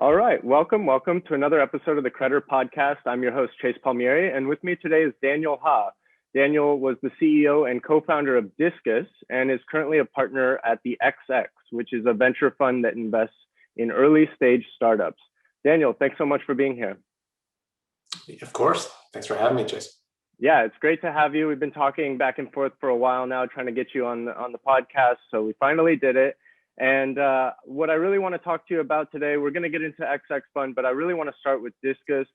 All right, welcome to another episode of the Credder Podcast. I'm your host, Chase Palmieri, and with me today is Daniel Ha. Daniel was the CEO and co-founder of Disqus and is currently a partner at the XX, which is a venture fund that invests in early stage startups. Daniel, thanks so much for being here. Of course. Thanks for having me, Chase. Yeah, it's great to have you. We've been talking back and forth for a while now, trying to get you on the podcast. So we finally did it. And what I really want to talk to you about today, we're going to get into XX Fund, but I really want to start with Disqus.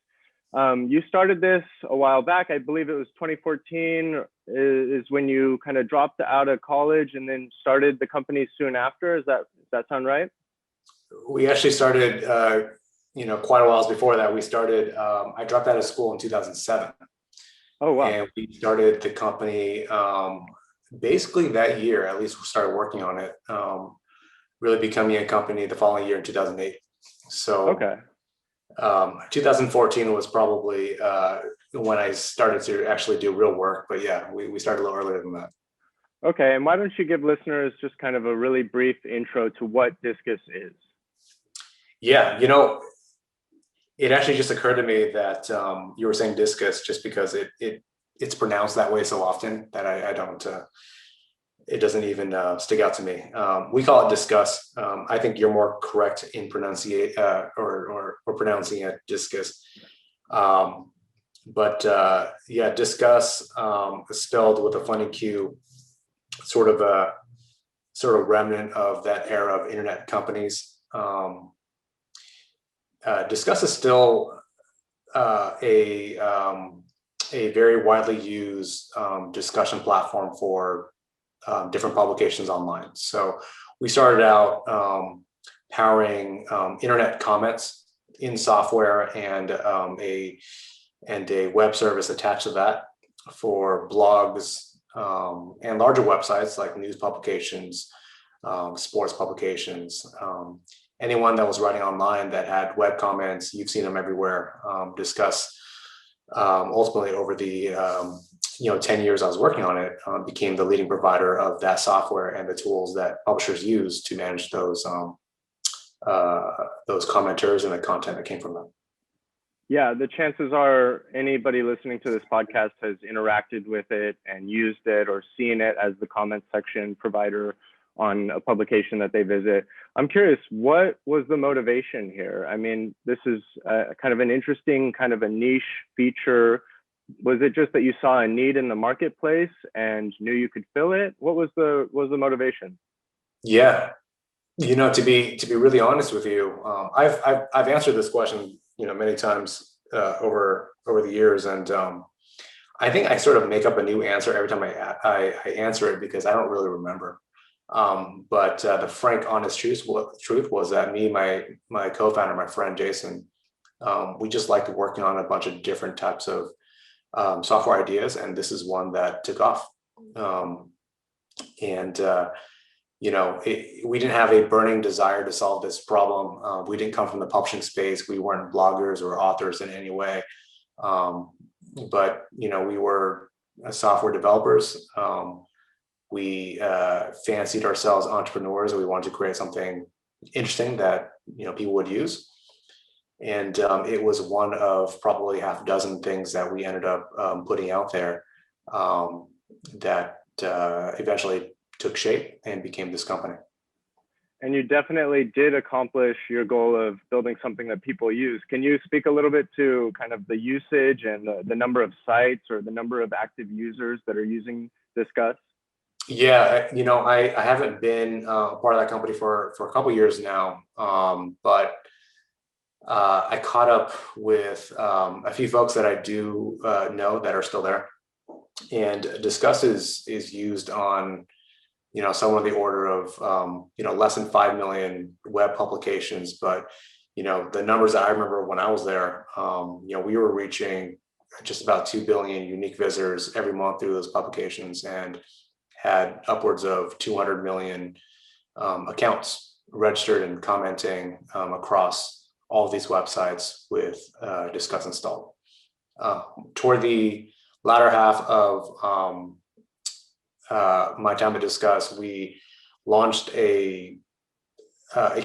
You started this a while back. I believe it was 2014 is when you kind of dropped out of college and then started the company soon after. Does that sound right? We actually started, quite a while before that. We started, I dropped out of school in 2007. Oh, wow. And we started the company basically that year, at least we started working on it, really becoming a company the following year in 2008. So okay. 2014 was probably when I started to actually do real work. But yeah, we started a little earlier than that. Okay. And why don't you give listeners just kind of a really brief intro to what Disqus is? Yeah, it actually just occurred to me that you were saying Disqus just because it's pronounced that way so often that I don't, it doesn't even stick out to me. We call it Disqus. I think you're more correct in pronouncing it Disqus. But Disqus is spelled with a funny Q, sort of remnant of that era of internet companies. Disqus is still a very widely used discussion platform for different publications online. So we started out powering internet comments in software and a web service attached to that for blogs and larger websites like news publications, sports publications. Anyone that was writing online that had web comments, you've seen them everywhere. Disqus ultimately over the 10 years I was working on it, became the leading provider of that software and the tools that publishers use to manage those commenters and the content that came from them. Yeah, the chances are anybody listening to this podcast has interacted with it and used it or seen it as the comment section provider on a publication that they visit. I'm curious, what was the motivation here? I mean, this is kind of an interesting, kind of a niche feature. Was it just that you saw a need in the marketplace and knew you could fill it? What was the motivation? Yeah, to be really honest with you, I've answered this question many times over the years, and I think I sort of make up a new answer every time I answer it because I don't really remember. But the frank, honest truth was that me, my co-founder, my friend Jason, we just liked working on a bunch of different types of software ideas, and this is one that took off. We didn't have a burning desire to solve this problem. We didn't come from the publishing space. We weren't bloggers or authors in any way. But we were software developers. We fancied ourselves entrepreneurs, and we wanted to create something interesting that people would use. And it was one of probably half a dozen things that we ended up putting out there that eventually took shape and became this company. And you definitely did accomplish your goal of building something that people use. Can you speak a little bit to kind of the usage and the number of sites or the number of active users that are using Disqus? Yeah, I haven't been part of that company for a couple of years now, but I caught up with a few folks that I do know that are still there, and Disqus is used on somewhere on the order of less than 5 million web publications. But the numbers that I remember when I was there, we were reaching just about 2 billion unique visitors every month through those publications, and had upwards of 200 million accounts registered and commenting across all of these websites with Disqus installed. Toward the latter half of my time at Disqus, we launched a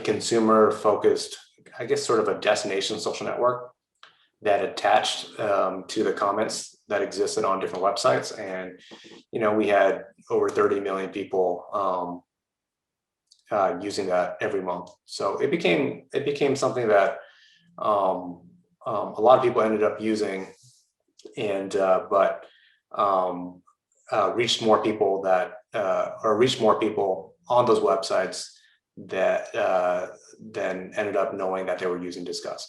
consumer-focused I guess, sort of a destination social network that attached to the comments that existed on different websites. And, we had over 30 million people using that every month. So it became something that a lot of people ended up using, and but reached more people reached more people on those websites that then ended up knowing that they were using Disqus,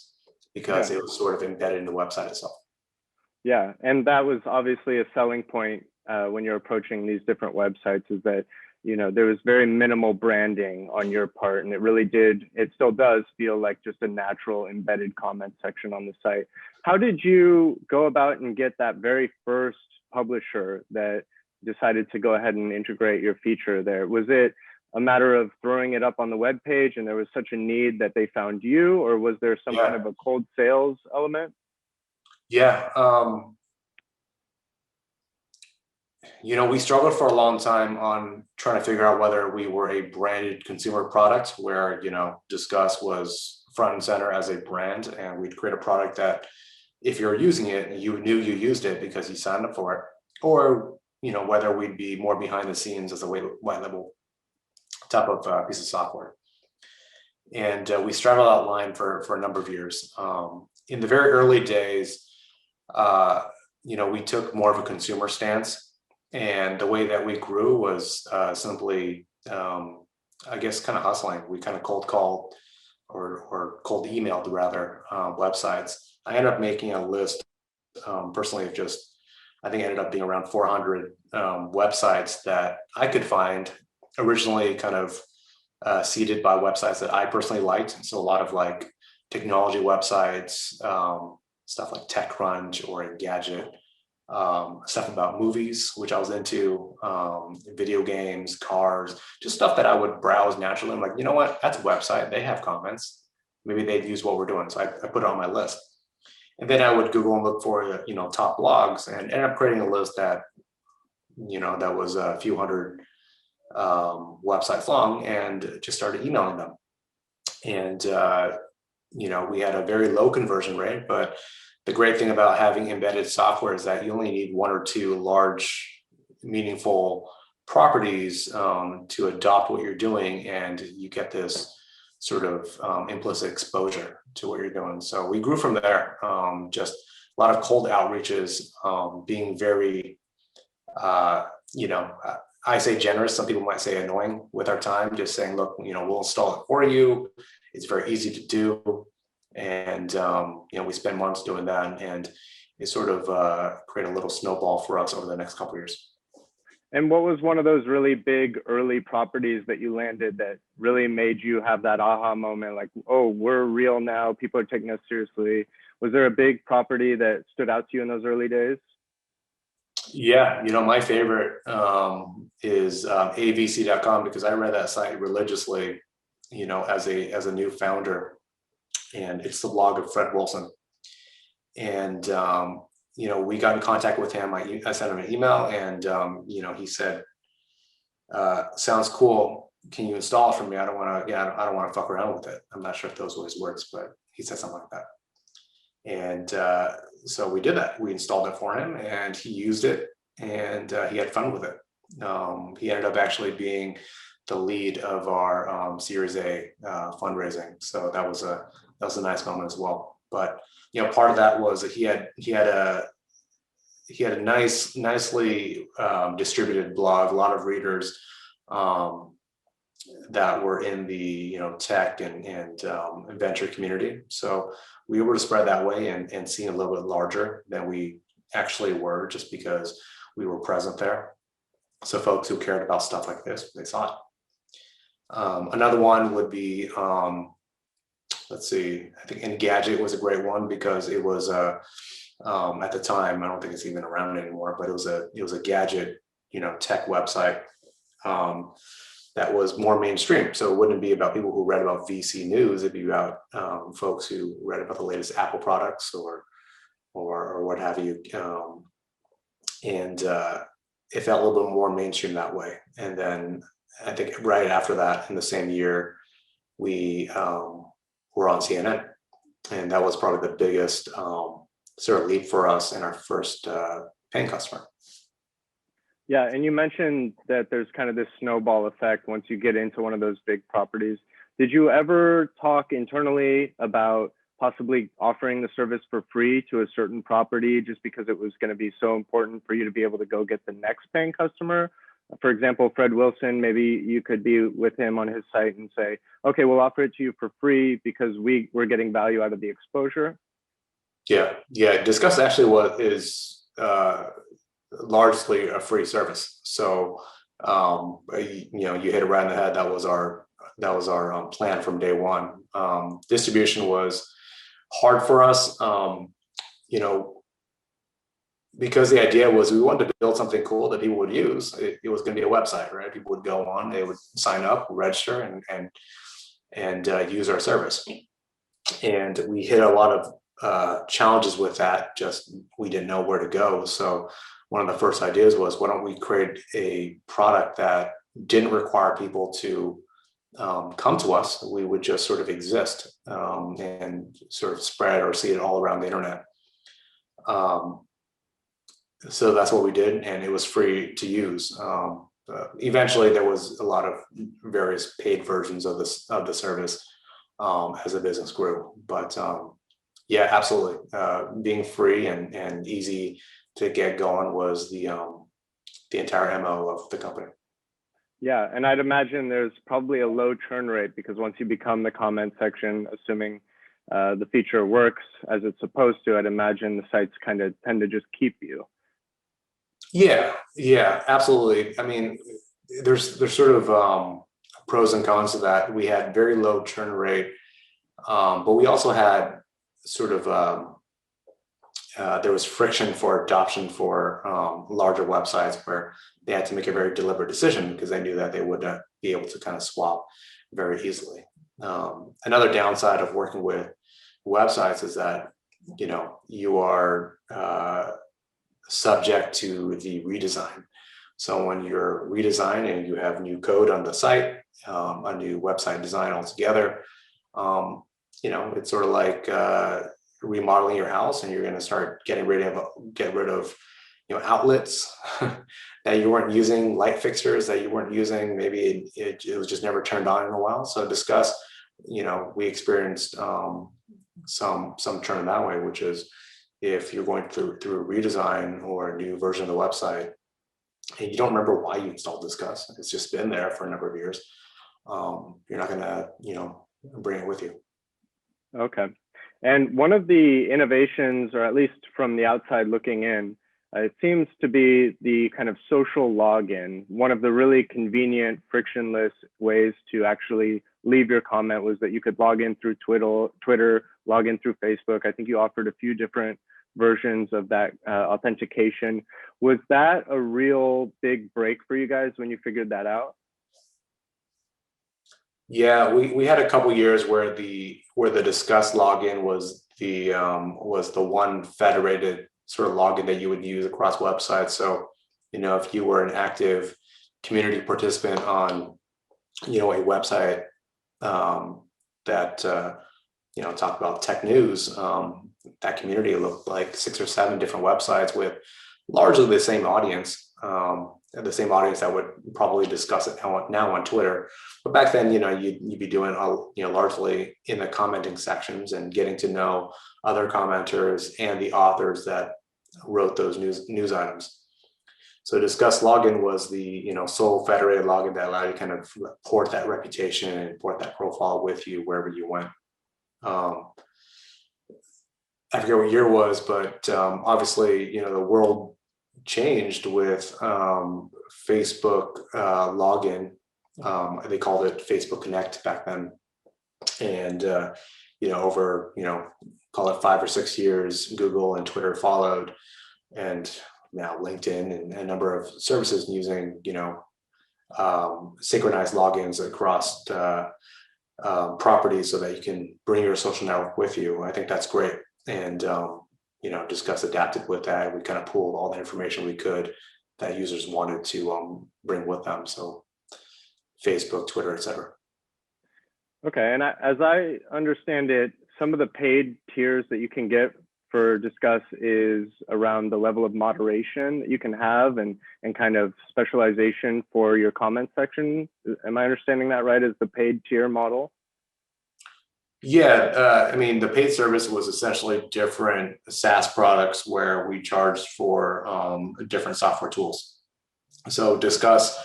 because it was sort of embedded in the website itself. Yeah, and that was obviously a selling point when you're approaching these different websites, is that there was very minimal branding on your part, and it still does feel like just a natural embedded comment section on the site. How did you go about and get that very first publisher that decided to go ahead and integrate your feature there? Was it a matter of throwing it up on the web page and there was such a need that they found you, or was there some kind of a cold sales element? Yeah. We struggled for a long time on trying to figure out whether we were a branded consumer product where, Disqus was front and center as a brand, and we'd create a product that if you're using it, you knew you used it because you signed up for it, or, whether we'd be more behind the scenes as a white label type of piece of software. And we straddled that line for a number of years. In the very early days, we took more of a consumer stance. And the way that we grew was simply, I guess, kind of hustling. We kind of cold called or cold emailed rather websites. I ended up making a list personally of I think it ended up being around 400 websites that I could find, originally kind of seeded by websites that I personally liked. So a lot of like technology websites, stuff like TechCrunch or Engadget. Stuff about movies, which I was into, video games, cars, just stuff that I would browse naturally. I'm like, you know what? That's a website. They have comments. Maybe they'd use what we're doing. So I put it on my list. And then I would Google and look for, top blogs, and ended up creating a list that, that was a few hundred websites long, and just started emailing them. And, we had a very low conversion rate, but the great thing about having embedded software is that you only need one or two large, meaningful properties to adopt what you're doing, and you get this sort of implicit exposure to what you're doing. So we grew from there. Just a lot of cold outreaches, being very, I say generous. Some people might say annoying with our time. Just saying, look, we'll install it for you. It's very easy to do. And, we spent months doing that, and it sort of created a little snowball for us over the next couple of years. And what was one of those really big early properties that you landed that really made you have that aha moment, like, oh, we're real now, people are taking us seriously? Was there a big property that stood out to you in those early days? Yeah, my favorite is avc.com, because I read that site religiously, as a new founder. And it's the blog of Fred Wilson. And, we got in contact with him. I sent him an email, and, he said, sounds cool. Can you install it for me? I don't want to fuck around with it. I'm not sure if those were his words, but he said something like that. And so we did that. We installed it for him, and he used it, and he had fun with it. He ended up actually being the lead of our Series A fundraising. So that was a nice moment as well. But part of that was that he had a nicely distributed blog, a lot of readers that were in the tech and venture community. So we were to spread that way and seem a little bit larger than we actually were, just because we were present there. So folks who cared about stuff like this, they saw it. Another one would be, let's see, I think Engadget was a great one, because it was at the time, I don't think it's even around anymore, but it was a gadget, tech website that was more mainstream. So it wouldn't be about people who read about VC news. It'd be about folks who read about the latest Apple products or what have you. And it felt a little bit more mainstream that way. And then I think right after that, in the same year, we were on CNN. And that was probably the biggest sort of leap for us in our first paying customer. Yeah, and you mentioned that there's kind of this snowball effect once you get into one of those big properties. Did you ever talk internally about possibly offering the service for free to a certain property just because it was going to be so important for you to be able to go get the next paying customer? For example, Fred Wilson, maybe you could be with him on his site and say, okay, we'll offer it to you for free because we're getting value out of the exposure. Yeah. Disqus actually is largely a free service. So, you hit it right on the head. That was our plan from day one. Distribution was hard for us, because the idea was we wanted to build something cool that people would use. It was going to be a website, right? People would go on, they would sign up, register, and use our service. And we hit a lot of challenges with that. Just we didn't know where to go. So one of the first ideas was, why don't we create a product that didn't require people to come to us? We would just sort of exist and sort of spread or see it all around the internet. So that's what we did, and it was free to use. Eventually, there was a lot of various paid versions of the service as the business grew. But yeah, absolutely, being free and easy to get going was the entire MO of the company. Yeah, and I'd imagine there's probably a low churn rate because once you become the comment section, assuming the feature works as it's supposed to, I'd imagine the sites kind of tend to just keep you. Yeah, absolutely. I mean, there's sort of pros and cons to that. We had very low churn rate, but we also had sort of there was friction for adoption for larger websites where they had to make a very deliberate decision because they knew that they would be able to kind of swap very easily. Another downside of working with websites is that you are subject to the redesign. So when you're redesigning, you have new code on the site, a new website design altogether. It's sort of like remodeling your house, and you're going to start get rid of outlets that you weren't using, light fixtures that you weren't using. Maybe it was just never turned on in a while. So Disqus, we experienced some churn that way, which is if you're going through a redesign or a new version of the website and you don't remember why you installed Disqus, it's just been there for a number of years, you're not going to bring it with you. Okay. And one of the innovations, or at least from the outside looking in, it seems to be the kind of social login. One of the really convenient, frictionless ways to actually leave your comment was that you could log in through Twitter, log in through Facebook. I think you offered a few different versions of that authentication. Was that a real big break for you guys when you figured that out? Yeah, we had a couple years where the Disqus login was the one federated sort of login that you would use across websites. So, if you were an active community participant on, a website that talked about tech news, that community looked like 6 or 7 different websites with largely the same audience. The same audience that would probably discuss it now on Twitter. But back then, you'd be doing, largely in the commenting sections and getting to know other commenters and the authors that wrote those news items. So Disqus login was the, sole federated login that allowed you to kind of port that reputation and port that profile with you wherever you went. I forget what year it was, but obviously, the world changed with Facebook login. They called it Facebook Connect back then. And, over, call it 5 or 6 years, Google and Twitter followed, and now LinkedIn and a number of services using, synchronized logins across properties so that you can bring your social network with you. I think that's great. And, Disqus adapted with that. We kind of pulled all the information we could that users wanted to bring with them. So Facebook, Twitter, etc. Okay, and as I understand it, some of the paid tiers that you can get for Disqus is around the level of moderation that you can have and kind of specialization for your comment section. Am I understanding that right? Is the paid tier model? Yeah, I mean, the paid service was essentially different SaaS products where we charged for different software tools. So Disqus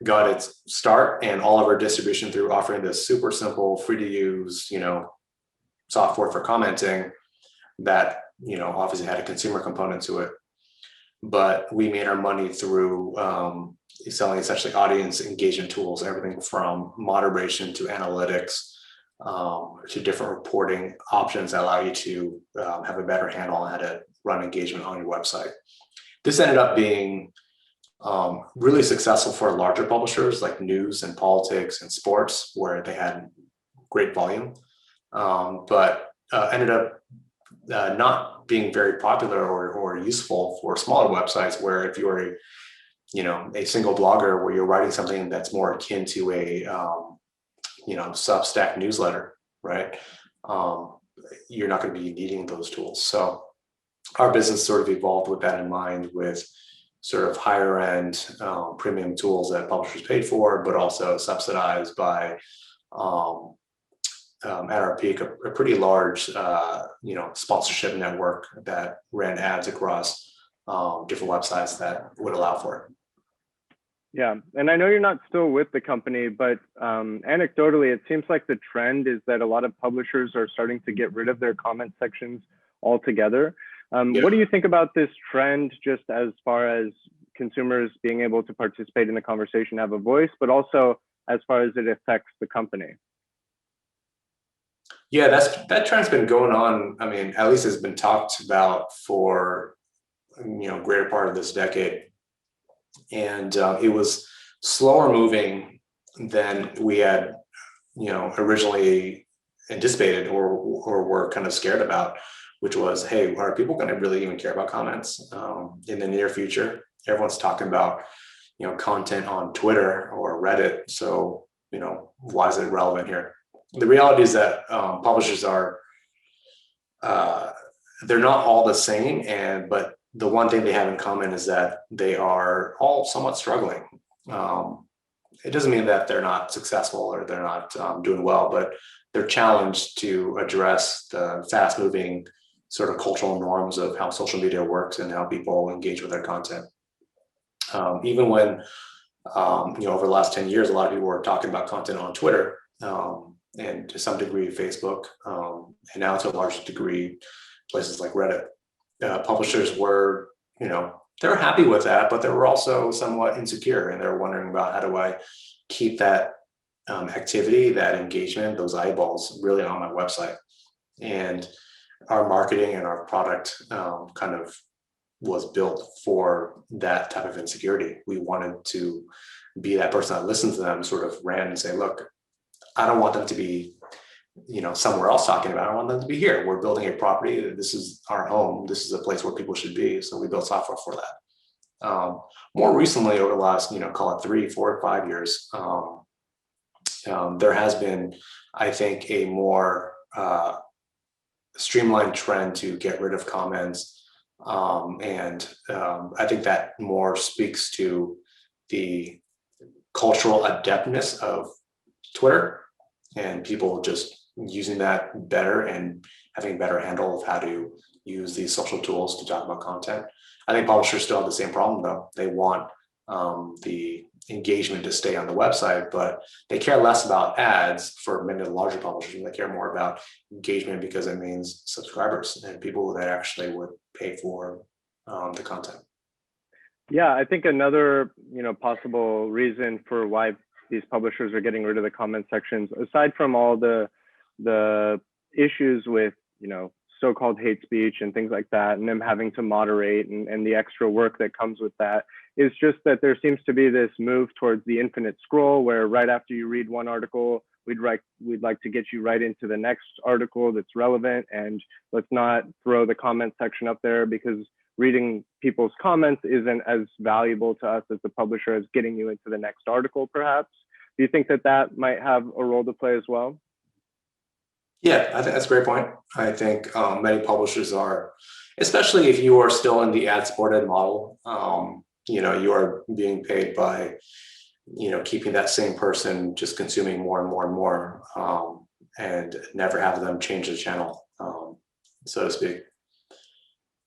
got its start and all of our distribution through offering this super simple, free to use, software for commenting that, obviously had a consumer component to it. But we made our money through selling essentially audience engagement tools, everything from moderation to analytics, to different reporting options that allow you to have a better handle on how to run engagement on your website. This ended up being really successful for larger publishers like news and politics and sports, where they had great volume, but ended up not being very popular or useful for smaller websites, where if you're a single blogger where you're writing something that's more akin to a Substack newsletter, right? You're not going to be needing those tools. So our business sort of evolved with that in mind, with sort of higher end premium tools that publishers paid for, but also subsidized by at our peak a pretty large sponsorship network that ran ads across different websites that would allow for it. Yeah, and I know you're not still with the company, but anecdotally, it seems like the trend is that a lot of publishers are starting to get rid of their comment sections altogether. Yeah. What do you think about this trend, just as far as consumers being able to participate in the conversation, have a voice, but also as far as it affects the company? Yeah, that trend's been going on. I mean, at least it's been talked about for greater part of this decade. And it was slower moving than we had, originally anticipated or were kind of scared about, which was, hey, are people going to really even care about comments in the near future? Everyone's talking about, content on Twitter or Reddit. So, why is it relevant here? The reality is that publishers are, they're not all the same, but the one thing they have in common is that they are all somewhat struggling. It doesn't mean that they're not successful or they're not doing well, but they're challenged to address the fast moving sort of cultural norms of how social media works and how people engage with their content. Even when, over the last 10 years, a lot of people were talking about content on Twitter and to some degree Facebook, and now to a large degree, places like Reddit. Publishers were, they're happy with that, but they were also somewhat insecure, and they're wondering about, how do I keep that activity, that engagement, those eyeballs really on my website? And our marketing and our product kind of was built for that type of insecurity. We wanted to be that person that listens to them, sort of ran and say, look, I don't want them to be somewhere else talking about it. I want them to be here. We're building a property. This is our home. This is a place where people should be. So we built software for that. More recently, over the last, call it 3, 4, 5 years, there has been, I think, a more streamlined trend to get rid of comments. And I think that more speaks to the cultural adeptness of Twitter and people just using that better and having a better handle of how to use these social tools to talk about content. I think publishers still have the same problem though. They want the engagement to stay on the website, but they care less about ads for many of the larger publishers, and they care more about engagement because it means subscribers and people that actually would pay for the content. Yeah, I think another possible reason for why these publishers are getting rid of the comment sections, aside from all the issues with so-called hate speech and things like that, and them having to moderate and the extra work that comes with that, is just that there seems to be this move towards the infinite scroll, where right after you read one article, we'd like to get you right into the next article that's relevant, and let's not throw the comment section up there, because reading people's comments isn't as valuable to us as the publisher as getting you into the next article, perhaps. Do you think that might have a role to play as well? Yeah, I think that's a great point. I think many publishers are, especially if you are still in the ad-supported model, you are being paid by, keeping that same person just consuming more and more and more, and never have them change the channel, so to speak.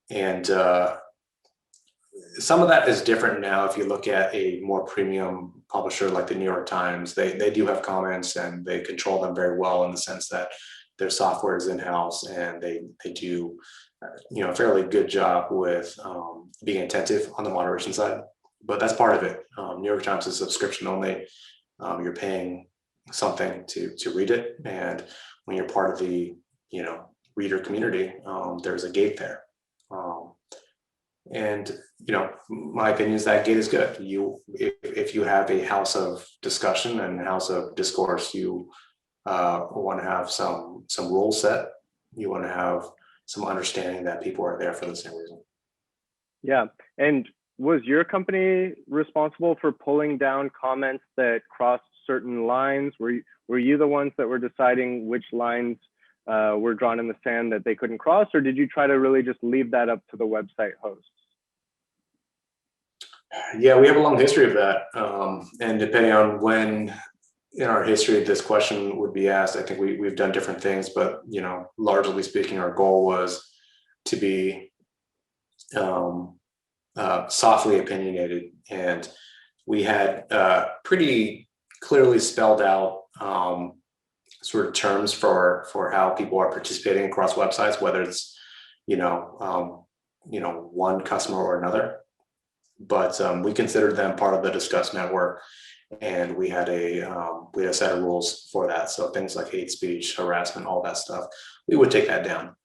And some of that is different now. If you look at a more premium publisher like the New York Times, they do have comments and they control them very well in the sense that their software is in-house and they do a fairly good job with being attentive on the moderation side. But that's part of it. New York Times is subscription only. You're paying something to read it, and when you're part of the reader community, there's a gate there. And my opinion is that gate is good. If you have a house of discussion and a house of discourse, you want to have some rules set. You want to have some understanding that people are there for the same reason. Yeah. And was your company responsible for pulling down comments that crossed certain lines? Were you the ones that were deciding which lines were drawn in the sand that they couldn't cross, or did you try to really just leave that up to the website hosts? Yeah, we have a long history of that. And depending on when in our history this question would be asked, I think we've done different things, but largely speaking, our goal was to be softly opinionated, and we had pretty clearly spelled out sort of terms for how people are participating across websites, whether it's one customer or another. But we considered them part of the Disqus network, and we had a set of rules for that. So things like hate speech, harassment, all that stuff, we would take that down.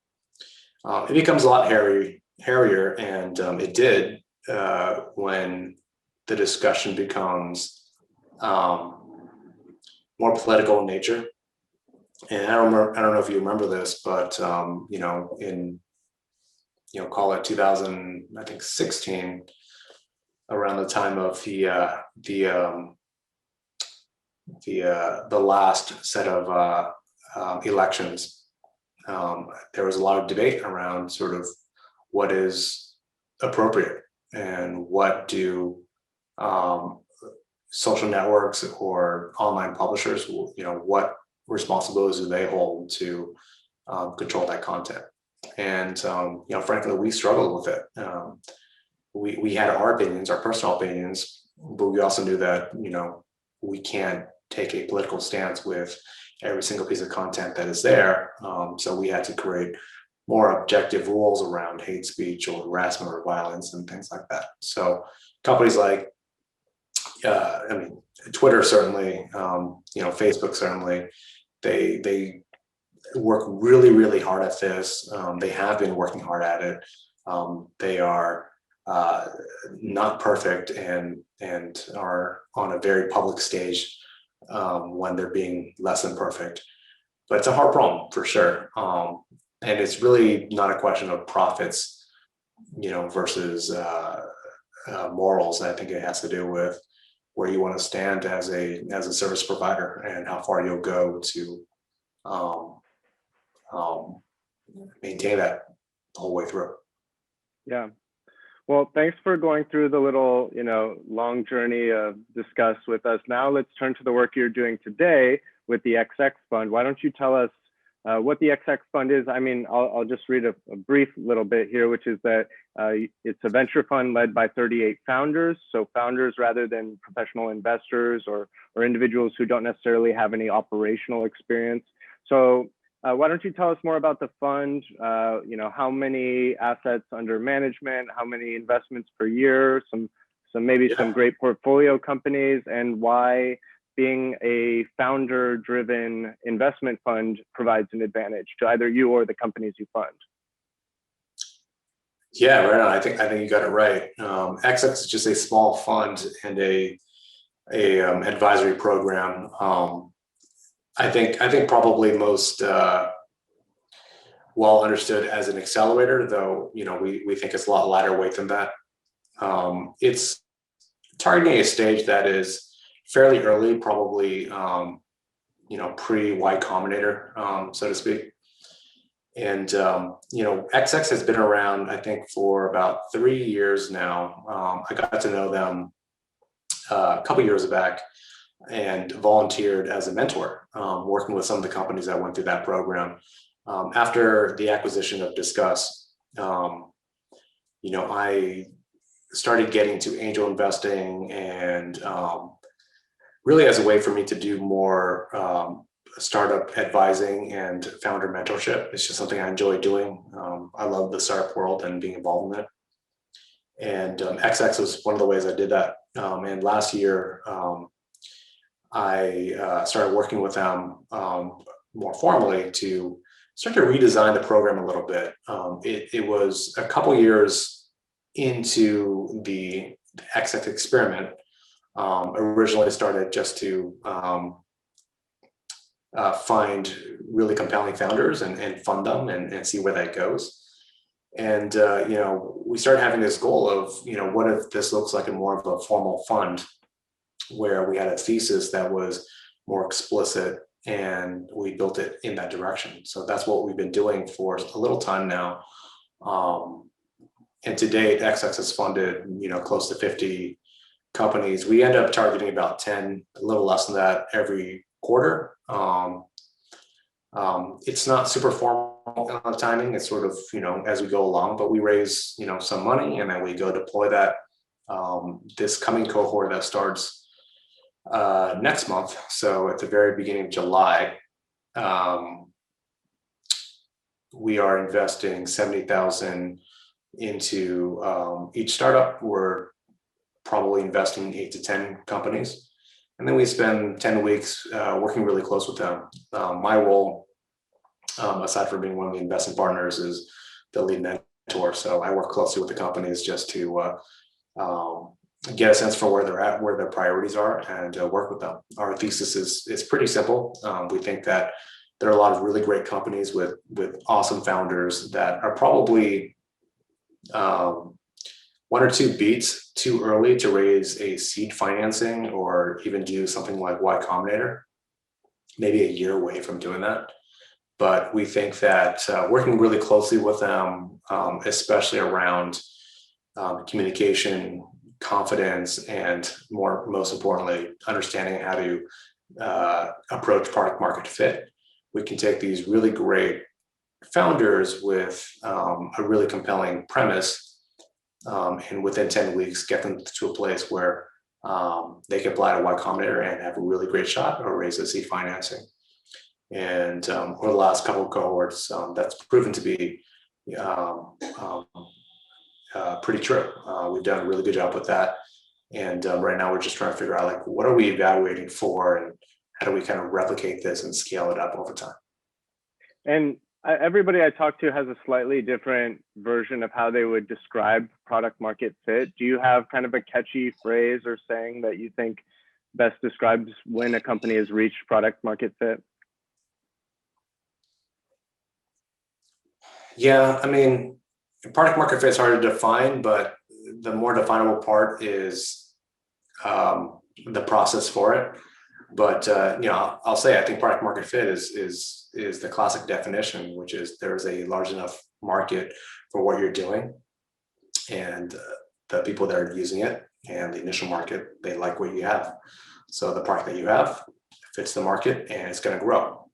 It becomes a lot hairier, and it did when the discussion becomes more political in nature. And I don't know if you remember this, but in call it 2016, around the time of the last set of elections, there was a lot of debate around sort of what is appropriate and what do social networks or online publishers, what responsibilities do they hold to control that content. And frankly, we struggled with it. We had our opinions, our personal opinions, but we also knew that we can't take a political stance with every single piece of content that is there. So we had to create more objective rules around hate speech or harassment or violence and things like that. So companies like, Twitter certainly, Facebook certainly, they work really, really hard at this. They have been working hard at it. They are not perfect and are on a very public stage when they're being less than perfect. But it's a hard problem for sure. And it's really not a question of profits, versus morals. I think it has to do with where you want to stand as a service provider and how far you'll go to maintain that the whole way through. Yeah. Well, thanks for going through the little, long journey of Disqus with us. Now let's turn to the work you're doing today with the XX Fund. Why don't you tell us what the XX Fund is? I mean, I'll just read a brief little bit here, which is that it's a venture fund led by 38 founders. So founders rather than professional investors or individuals who don't necessarily have any operational experience. So why don't you tell us more about the fund? How many assets under management, how many investments per year, some great portfolio companies, and why being a founder-driven investment fund provides an advantage to either you or the companies you fund. Yeah, right on. I think you got it right. XX is just a small fund and a advisory program. I think probably most well understood as an accelerator, though we think it's a lot lighter weight than that. It's targeting a stage that is fairly early, probably pre-Y Combinator, so to speak. And, XX has been around, I think, for about 3 years now. I got to know them a couple years back and volunteered as a mentor, working with some of the companies that went through that program. After the acquisition of Disqus, I started getting to angel investing and really as a way for me to do more startup advising and founder mentorship. It's just something I enjoy doing. I love the startup world and being involved in it. And XX was one of the ways I did that. And last year, I started working with them more formally to start to redesign the program a little bit. It was a couple years into the XX experiment. Originally started just to find really compelling founders and fund them and see where that goes. And, we started having this goal of, what if this looks like a more of a formal fund where we had a thesis that was more explicit and we built it in that direction. So that's what we've been doing for a little time now. And to date, XX has funded, close to 50 companies. We end up targeting about 10, a little less than that every quarter. It's not super formal timing. It's sort of, as we go along, but we raise, some money and then we go deploy that. This coming cohort that starts next month, so at the very beginning of July, we are investing 70,000 into each startup. We're probably investing 8 to 10 companies. And then we spend 10 weeks working really close with them. My role, aside from being one of the investment partners, is the lead mentor. So I work closely with the companies just to get a sense for where they're at, where their priorities are, and work with them. Our thesis is pretty simple. We think that there are a lot of really great companies with awesome founders that are probably 1 or 2 beats too early to raise a seed financing or even do something like Y Combinator, maybe a year away from doing that. But we think that working really closely with them, especially around communication, confidence, and most importantly, understanding how to approach product market fit, we can take these really great founders with a really compelling premise, and within 10 weeks, get them to a place where they can apply to Y Combinator and have a really great shot or raise a seed financing. And over the last couple of cohorts, that's proven to be pretty true. We've done a really good job with that. And right now we're just trying to figure out what are we evaluating for and how do we kind of replicate this and scale it up over time. And everybody I talk to has a slightly different version of how they would describe product market fit. Do you have kind of a catchy phrase or saying that you think best describes when a company has reached product market fit? Yeah, I mean, product market fit is hard to define, but the more definable part is the process for it. But I'll say I think product market fit is the classic definition, which is there's a large enough market for what you're doing, and the people that are using it and the initial market, they like what you have. So the product that you have fits the market and it's going to grow.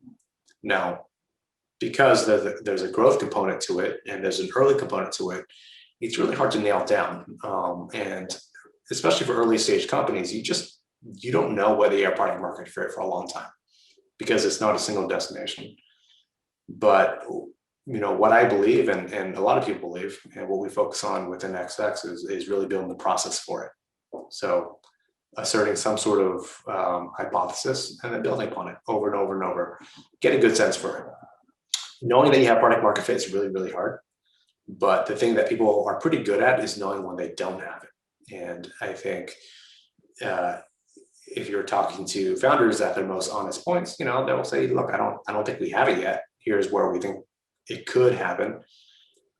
Now, because there's a growth component to it and there's an early component to it, it's really hard to nail down. And especially for early stage companies, you don't know whether you have product market fit for a long time because it's not a single destination. But what I believe and a lot of people believe and what we focus on within XX is really building the process for it. So asserting some sort of hypothesis and then building upon it over and over and over, get a good sense for it. Knowing that you have product market fit is really, really hard. But the thing that people are pretty good at is knowing when they don't have it. And I think if you're talking to founders at their most honest points, they'll say, look, I don't think we have it yet. Here's where we think it could happen.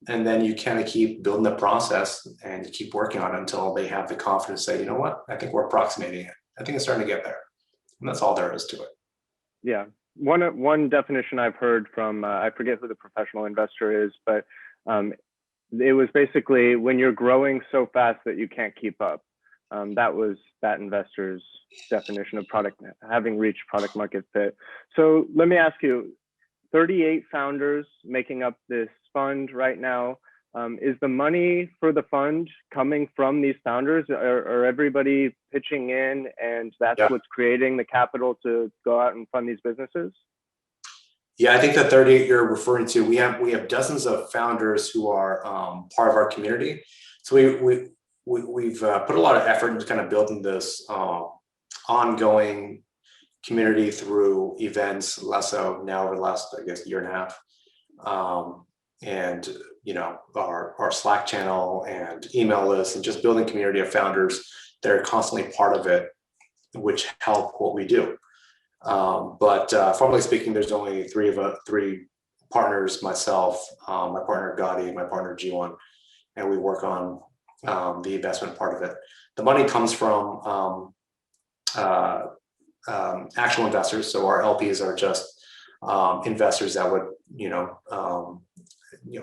And then you kind of keep building the process and you keep working on it until they have the confidence to say, you know what, I think we're approximating it. I think it's starting to get there. And that's all there is to it. Yeah. One definition I've heard from I forget who the professional investor is, but um, it was basically when you're growing so fast that you can't keep up. That was that investor's definition of product having reached product market fit. So let me ask you, 38 founders making up this fund right now. Is the money for the fund coming from these founders? Are everybody pitching in, and that's Yeah. what's creating the capital to go out and fund these businesses? Yeah, I think the 38 you're referring to, we have dozens of founders who are part of our community. So we've put a lot of effort into kind of building this ongoing community through events, less so now over the last, I guess, year and a half. And our Slack channel and email list, and just building community of founders that are constantly part of it, which help what we do. But formally speaking, there's only three partners: myself, my partner Gotti, my partner G1, and we work on the investment part of it. The money comes from actual investors. So our LPs are just investors that would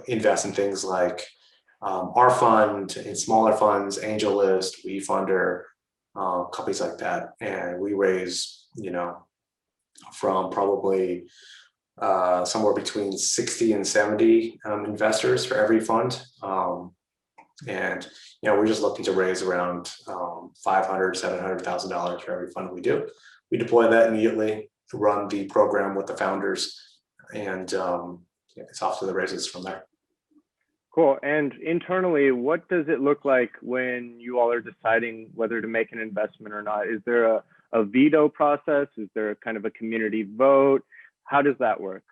invest in things like our fund, in smaller funds, AngelList, WeFunder, companies like that, and we raise from probably somewhere between 60 and 70 investors for every fund. And we're just looking to raise around $500,000-$700,000 for every fund we do. We deploy that immediately, run the program with the founders, and it's off to the races from there. Cool. And internally, what does it look like when you all are deciding whether to make an investment or not? Is there a veto process? Is there kind of a community vote? How does that work?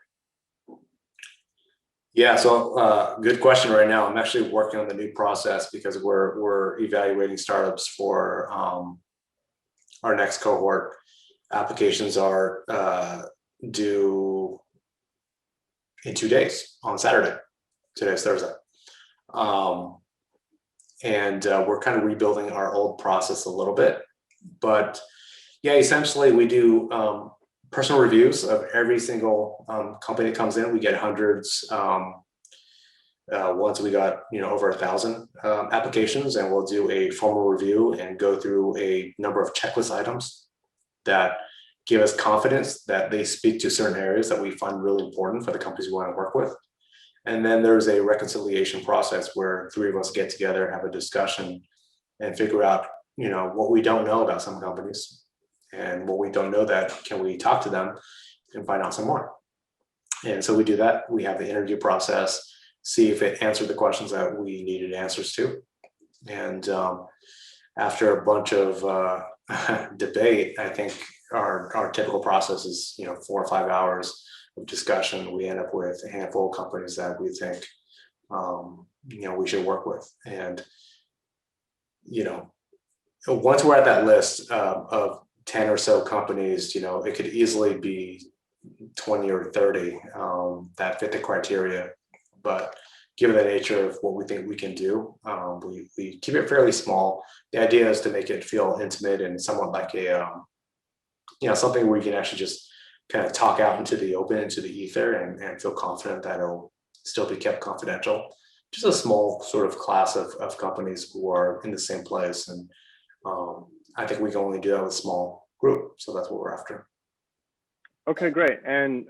Yeah, so good question right now. I'm actually working on the new process because we're evaluating startups for our next cohort. Applications are due in 2 days on Saturday. Today's Thursday. And we're kind of rebuilding our old process a little bit. But yeah, essentially we do personal reviews of every single company that comes in. We get hundreds. Once we got over 1,000 applications, and we'll do a formal review and go through a number of checklist items that give us confidence that they speak to certain areas that we find really important for the companies we want to work with. And then there's a reconciliation process where three of us get together, have a discussion, and figure out what we don't know about some companies, and what we don't know, that can we talk to them and find out some more. And so we do that. We have the interview process, see if it answered the questions that we needed answers to. And after a bunch of debate, I think our typical process is 4 or 5 hours of discussion. We end up with a handful of companies that we think we should work with. And once we're at that list of 10 or so companies, it could easily be 20 or 30 that fit the criteria. But given the nature of what we think we can do, we keep it fairly small. The idea is to make it feel intimate and somewhat like a something where you can actually just kind of talk out into the open, into the ether, and feel confident that it'll still be kept confidential. Just a small sort of class of companies who are in the same place. And I think we can only do that with a small group. So that's what we're after. Okay, great. And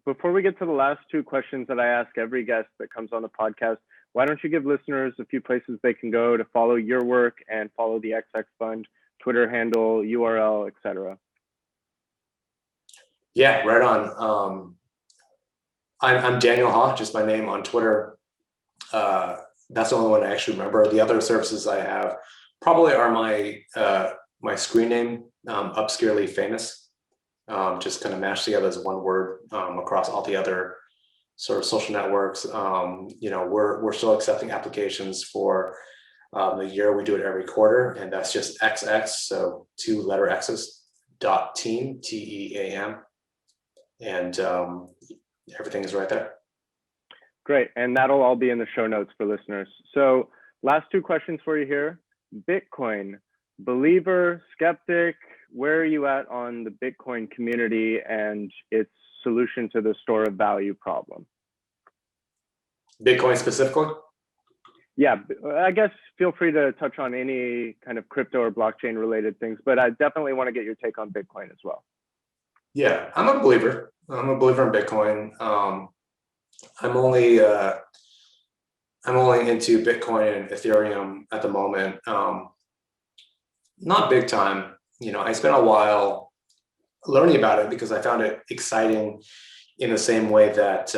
before we get to the last two questions that I ask every guest that comes on the podcast, why don't you give listeners a few places they can go to follow your work and follow the XX Fund, Twitter handle, URL, etc. Yeah, right on. I'm Daniel Ha, just my name on Twitter. That's the only one I actually remember. The other services I have probably are my screen name, Obscurely Famous. Just kind of mashed together as one word across all the other sort of social networks. We're still accepting applications for the year. We do it every quarter, and that's just XX, so 2 letter X's, .team, TEAM, and everything is right there. Great, and that'll all be in the show notes for listeners. So last two questions for you here. Bitcoin, believer, skeptic, where are you at on the Bitcoin community and its solution to the store of value problem? Bitcoin specifically? Yeah, I guess feel free to touch on any kind of crypto or blockchain related things, but I definitely want to get your take on Bitcoin as well. Yeah, I'm a believer. I'm a believer in Bitcoin. I'm only into Bitcoin and Ethereum at the moment. Not big time. I spent a while learning about it because I found it exciting in the same way that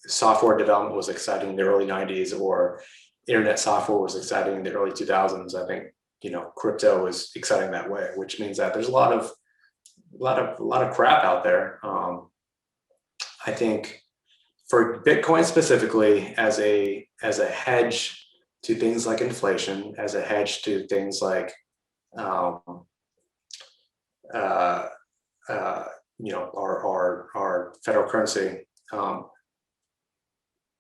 software development was exciting in the early 90s, or internet software was exciting in the early 2000s. I think crypto is exciting that way, which means that there's a lot of crap out there. I think for Bitcoin specifically, as a hedge to things like inflation, as a hedge to things like our federal currency.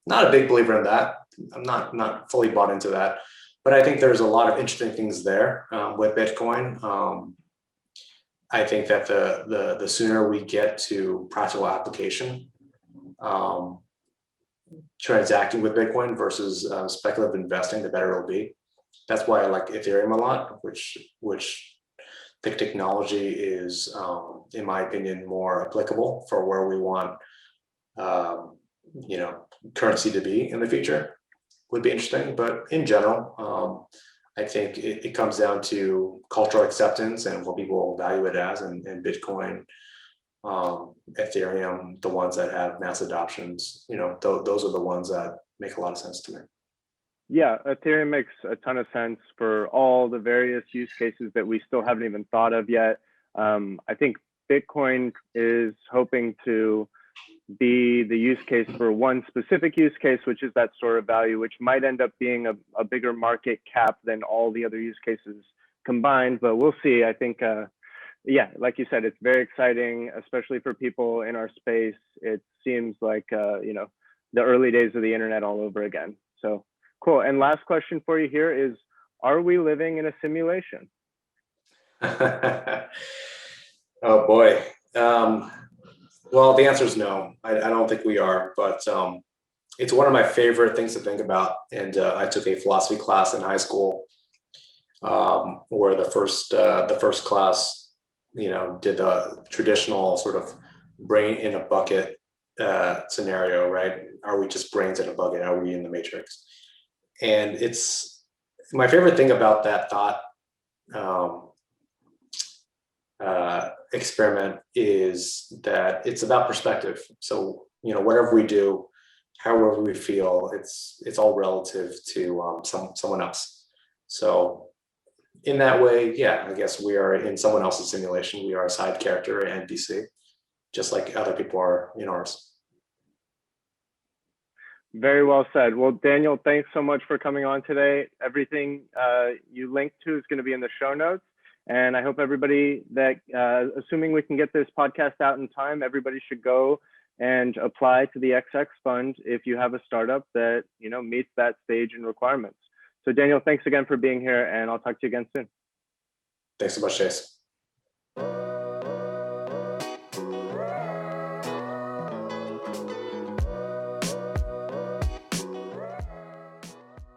Not a big believer in that. I'm not fully bought into that, but I think there's a lot of interesting things there with Bitcoin. I think that the sooner we get to practical application, transacting with Bitcoin versus speculative investing, the better it'll be. That's why I like Ethereum a lot, which the technology is, in my opinion, more applicable for where we want currency to be in the future. Would be interesting, but in general, I think it comes down to cultural acceptance and what people value it as, and Bitcoin, Ethereum, the ones that have mass adoptions, those are the ones that make a lot of sense to me. Yeah, Ethereum makes a ton of sense for all the various use cases that we still haven't even thought of yet. I think Bitcoin is hoping to be the use case for one specific use case, which is that store of value, which might end up being a bigger market cap than all the other use cases combined, but we'll see. I think, yeah, like you said, it's very exciting, especially for people in our space. It seems like, the early days of the internet all over again. So cool. And last question for you here is, are we living in a simulation? Oh boy. Well, the answer is no. I don't think we are, but it's one of my favorite things to think about. And I took a philosophy class in high school, where the first class, did the traditional sort of brain in a bucket scenario, right? Are we just brains in a bucket? Are we in the matrix? And it's my favorite thing about that thought experiment is that it's about perspective. So whatever we do, however we feel, it's all relative to someone else. So in that way, yeah, I guess we are in someone else's simulation. We are a side character, an NPC, just like other people are in ours. Very well said. Well, Daniel, thanks so much for coming on today. Everything you linked to is going to be in the show notes. And I hope everybody that, assuming we can get this podcast out in time, everybody should go and apply to the XX Fund if you have a startup that, meets that stage and requirements. So Daniel, thanks again for being here, and I'll talk to you again soon. Thanks so much, Chase.